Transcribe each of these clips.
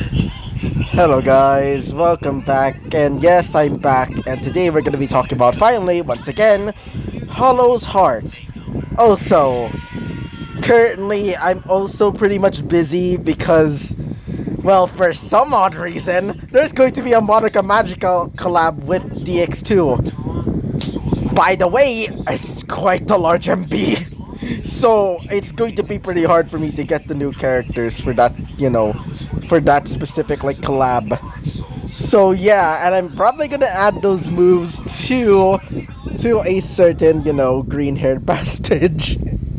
Hello guys, welcome back, and yes, I'm back, and today we're going to be talking about, finally, once again, Hollow's Heart. Also, currently, I'm also pretty much busy because, well, for some odd reason, there's going to be a Monica Magical collab with DX2. By the way, it's quite a large MB. So it's going to be pretty hard for me to get the new characters for that, for that specific like collab. So yeah, and I'm probably gonna add those moves to a certain, green-haired bastard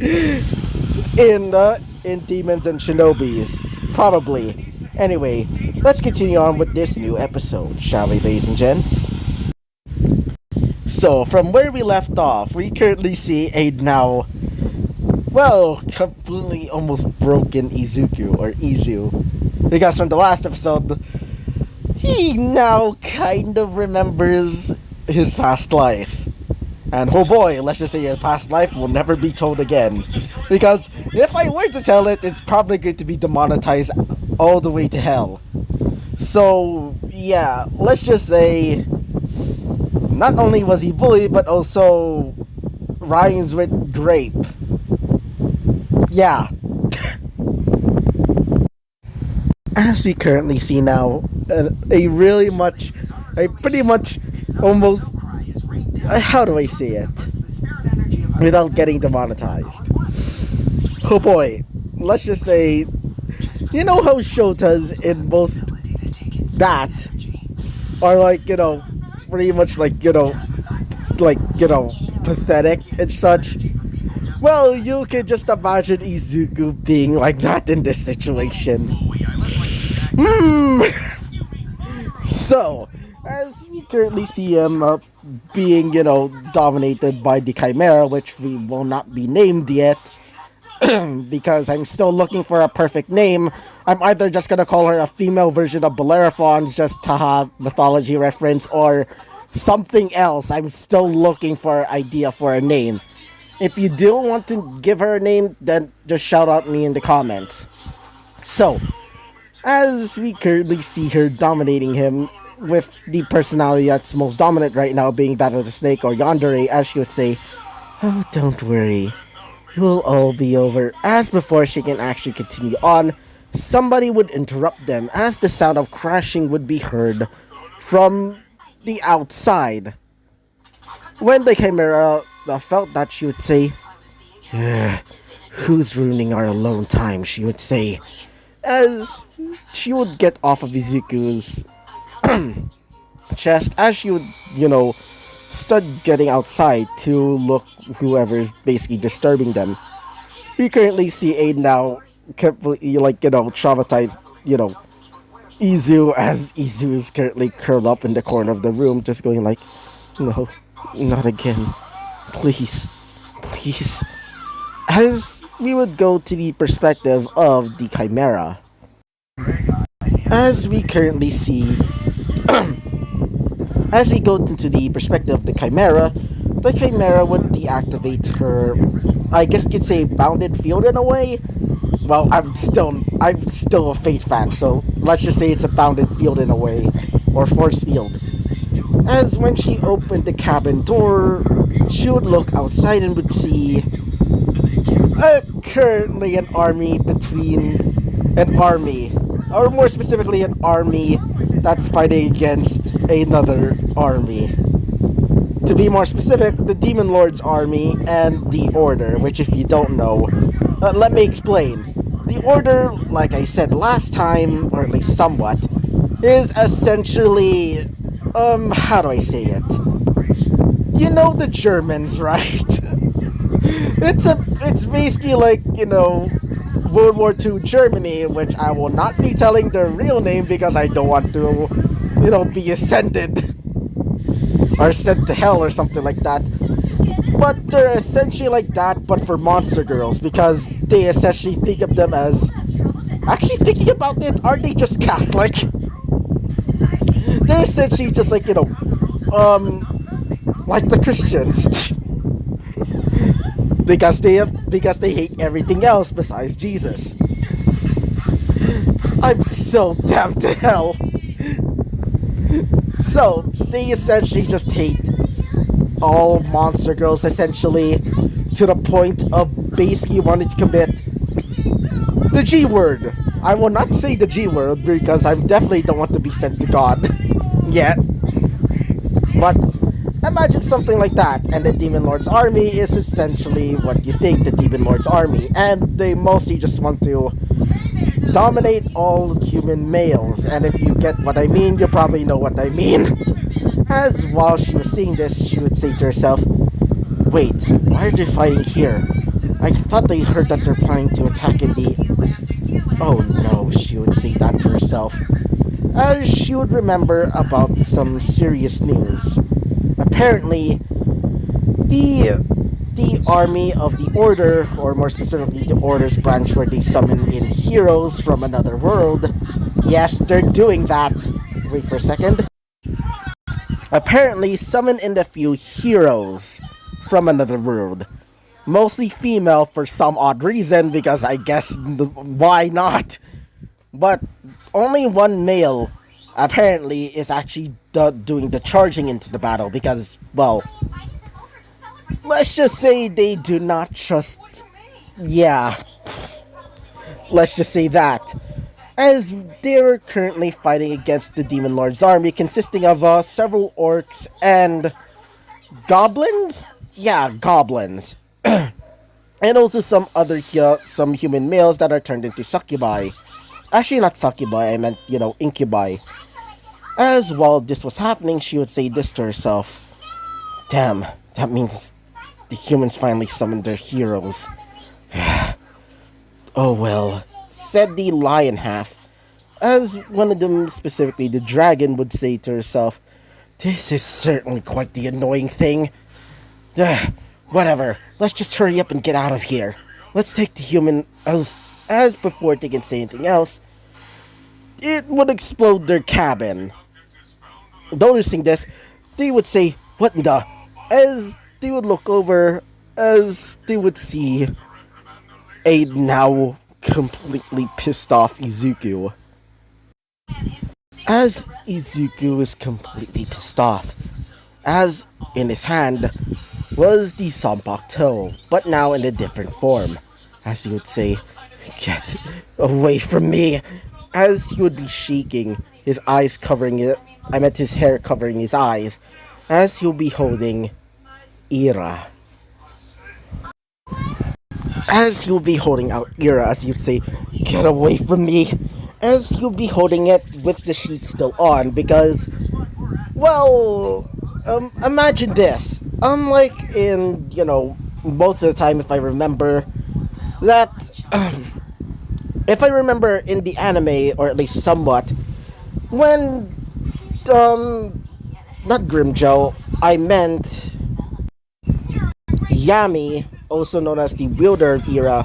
in Demons and Shinobis, probably. Anyway, let's continue on with this new episode, shall we, ladies and gents? So, from where we left off, we currently see a now, well, completely almost broken Izuku, or Izu. Because from the last episode, he now kind of remembers his past life. And oh boy, let's just say his past life will never be told again. Because if I were to tell it, it's probably going to be demonetized all the way to hell. So, yeah, let's just say, not only was he bullied, but also rhymes with grape. Yeah. As we currently see now, a pretty much almost, how do I say it without getting demonetized? Oh boy, let's just say, you know how Shotas in most that are like, pretty much like, pathetic and such. Well, you can just imagine Izuku being like that in this situation. So, as we currently see him being, dominated by the Chimera, which we will not be named yet, because I'm still looking for a perfect name. I'm either just gonna call her a female version of Bellerophon's, just to have mythology reference, or something else. I'm still looking for an idea for a name. If you do want to give her a name, then just shout out me in the comments. So, as we currently see her dominating him, with the personality that's most dominant right now being that of the snake, or yandere, as she would say, "Oh, don't worry. It will all be over." As before she can actually continue on, somebody would interrupt them as the sound of crashing would be heard from the outside. When the Chimera felt that, she would say, "Who's ruining our alone time?" she would say, as she would get off of Izuku's chest, as she would, start getting outside to look whoever's basically disturbing them. We currently see Aid now completely, traumatized, Izu, as Izu is currently curled up in the corner of the room, just going like, "No, not again. Please, please." As we would go to the perspective of the Chimera, as we currently see, as we go into the perspective of the Chimera would deactivate her, I guess you could say, bounded field in a way. Well, I'm still a Fate fan, so let's just say it's a bounded field in a way, or force field. As when she opened the cabin door, she would look outside and would see currently an army, or more specifically an army that's fighting against another army. To be more specific, the Demon Lord's army and the Order, which, if you don't know, let me explain. The Order, like I said last time, or at least somewhat, is essentially, how do I say it? You know the Germans, right? It's basically like, World War II Germany, which I will not be telling their real name because I don't want to, be ascended or sent to hell or something like that. But they're essentially like that, but for monster girls, because they essentially think of them as, actually thinking about it, are they just Catholic? They're essentially just like, like the Christians. because they hate everything else besides Jesus. I'm so damn to hell. So, they essentially just hate all monster girls, essentially, to the point of basically wanting to commit the G word. I will not say the G word because I definitely don't want to be sent to God yet. But imagine something like that, and the Demon Lord's army is essentially what you think the Demon Lord's army, and they mostly just want to dominate all human males. And if you get what I mean, you probably know what I mean. As while she was seeing this, she would say to herself, "Wait, why are they fighting here? I thought they heard that they're planning to attack in the..." Oh no, she would say that to herself, as she would remember about some serious news. Apparently, the army of the Order, or more specifically the Order's branch where they summon in heroes from another world. Yes, they're doing that. Wait for a second. Apparently, summon in a few heroes from another world. Mostly female for some odd reason, because I guess why not? But only one male apparently is actually doing the charging into the battle because, well, let's just say they do not trust. Yeah, let's just say that. As they're currently fighting against the Demon Lord's army consisting of several orcs and goblins? Yeah, goblins. And also some other some human males that are turned into succubi. Actually, not succubi, I meant, incubi. As while this was happening, she would say this to herself. Damn, that means the humans finally summoned their heroes. Oh well, said the lion half. As one of them, specifically the dragon, would say to herself, this is certainly quite the annoying thing. Whatever, let's just hurry up and get out of here. Let's take the human as before they can say anything else, it would explode their cabin. Noticing this, they would say, what the? As they would look over, as they would see a now completely pissed off Izuku. As Izuku is completely pissed off, as in his hand was the Sanpakuto, but now in a different form. As he would say, get away from me. As he would be shaking, his eyes covering it. I meant his hair covering his eyes. As he'll be holding Ira. As he'll be holding out Ira, as you'd say, get away from me. As he'll be holding it with the sheet still on, because, well, imagine this. Unlike in, most of the time, if I remember, that, if I remember in the anime, or at least somewhat, when, not Grimjo, I meant Yami, also known as the wielder of Ira,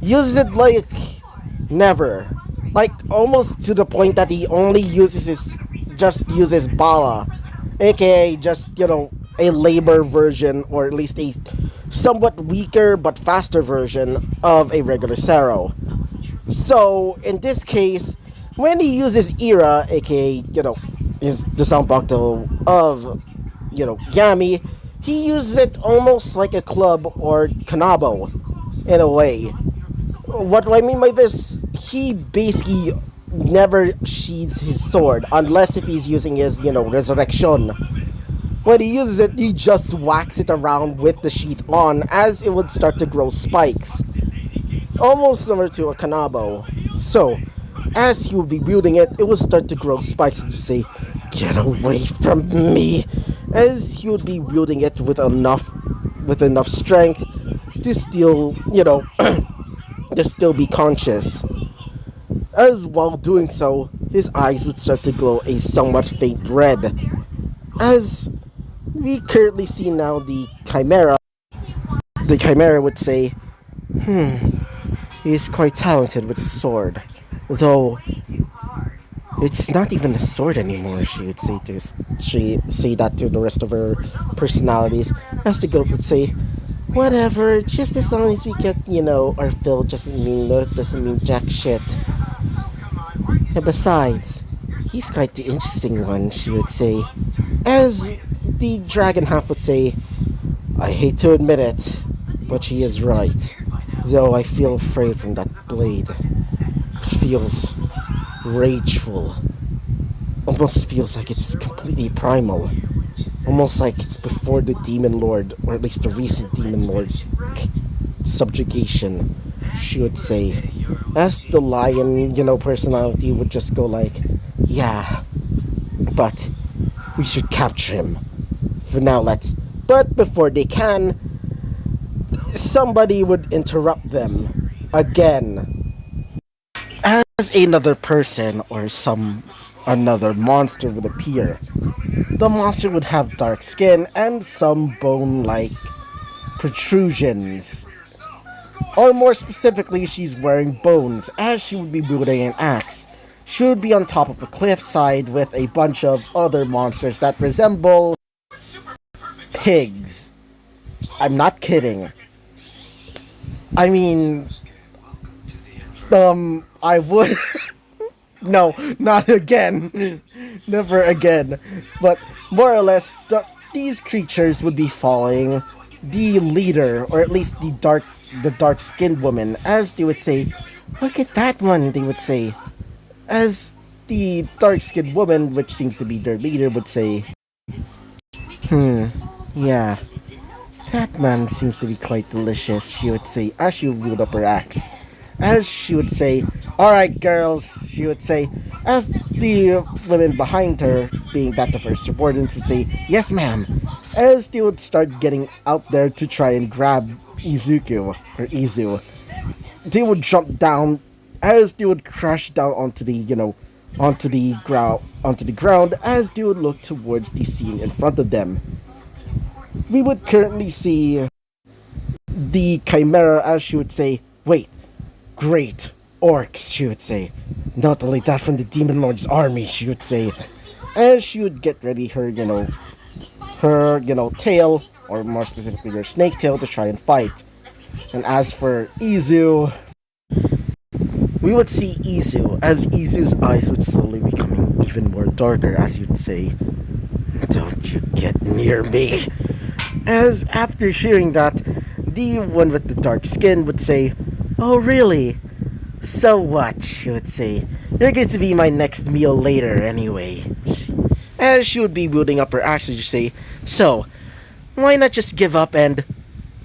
uses it like never. Like, almost to the point that he only uses Bala, aka just, a labor version, or at least a somewhat weaker but faster version of a regular Saro. So, in this case, when he uses Ira, aka, is the Sanpakuto of, Yami, he uses it almost like a club or kanabo, in a way. What do I mean by this? He basically never sheathes his sword, unless if he's using his, resurrection. When he uses it, he just whacks it around with the sheath on, as it would start to grow spikes. Almost similar to a kanabo. So, as he would be wielding it, it would start to grow spikes to say, get away from me! As he would be wielding it with enough strength to still, to still be conscious. As while doing so, his eyes would start to glow a somewhat faint red. As we currently see now the Chimera would say, he is quite talented with his sword. Though, it's not even a sword anymore, she would say that to the rest of her personalities. As the goat would say, whatever, just as long as we get, our fill doesn't mean jack shit. And besides, he's quite the interesting one, she would say. As the dragon half would say, I hate to admit it, but she is right. Though I feel afraid from that blade. It feels rageful. Almost feels like it's completely primal. Almost like it's before the Demon Lord, or at least the recent Demon Lord's subjugation, she would say. As the lion, personality would just go like, yeah, but we should capture him. For now, let's. But before they can, somebody would interrupt them again. As another person or another monster would appear. The monster would have dark skin and some bone-like protrusions. Or more specifically, she's wearing bones, as she would be wielding an axe. She would be on top of a cliffside with a bunch of other monsters that resemble pigs. I'm not kidding. I mean, I would. No, not again. Never again. But more or less, these creatures would be following the leader, or at least the dark-skinned woman, as they would say. Look at that one, they would say. As the dark-skinned woman, which seems to be their leader, would say, yeah. That man seems to be quite delicious, she would say, as she would wield up her axe. As she would say, alright girls, she would say, as the women behind her, being that of her subordinates, would say, yes ma'am, as they would start getting out there to try and grab Izu. They would jump down, as they would crash down onto the ground, as they would look towards the scene in front of them. We would currently see the Chimera, as she would say, wait, great orcs, she would say. Not only that, from the Demon Lord's army, she would say. As she would get ready her tail, or more specifically her snake tail, to try and fight. And as for Izu, we would see Izu, as Izu's eyes would slowly becoming even more darker, as you'd say, don't you get near me. As after hearing that, the one with the dark skin would say, oh really? So what, she would say. You're going to be my next meal later anyway. As she would be wielding up her axe, she'd say, so, why not just give up and,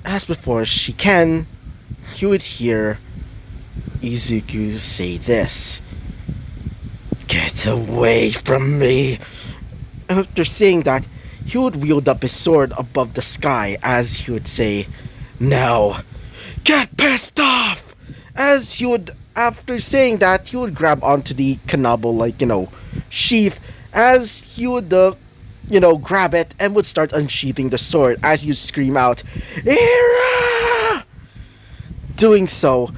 as before she can, you would hear Izuku say this. Get away from me. And after saying that, he would wield up his sword above the sky as he would say, now, get pissed off! As he would, after saying that, he would grab onto the kanabo, sheath, as he would, grab it and would start unsheathing the sword as he would scream out, Ira! Doing so,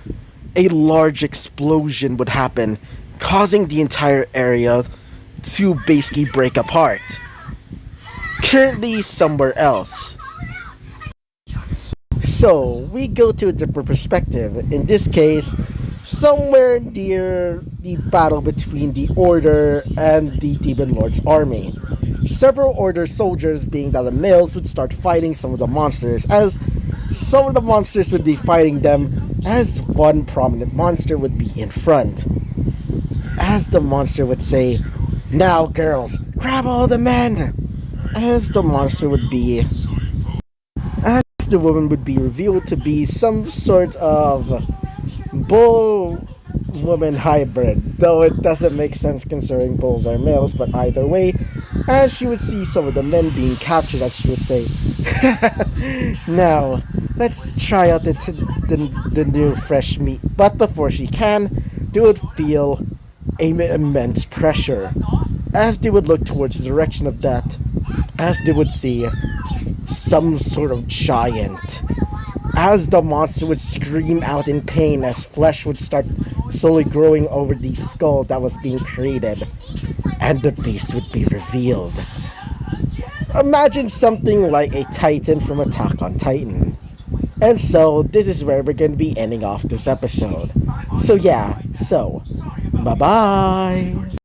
a large explosion would happen, causing the entire area to basically break apart. Currently somewhere else. So, we go to a different perspective. In this case, somewhere near the battle between the Order and the Demon Lord's army. Several Order soldiers, being that the males, would start fighting some of the monsters, as some of the monsters would be fighting them, as one prominent monster would be in front. As the monster would say, now girls, grab all the men! As the monster would be, as the woman would be revealed to be some sort of bull woman hybrid, though it doesn't make sense considering bulls are males, but either way, as she would see some of the men being captured, as she would say, now, let's try out the new fresh meat. But before she can, they would feel immense pressure. As they would look towards the direction of that, as they would see some sort of giant. As the monster would scream out in pain as flesh would start slowly growing over the skull that was being created, and the beast would be revealed. Imagine something like a Titan from Attack on Titan. And so, this is where we're going to be ending off this episode. So Bye bye.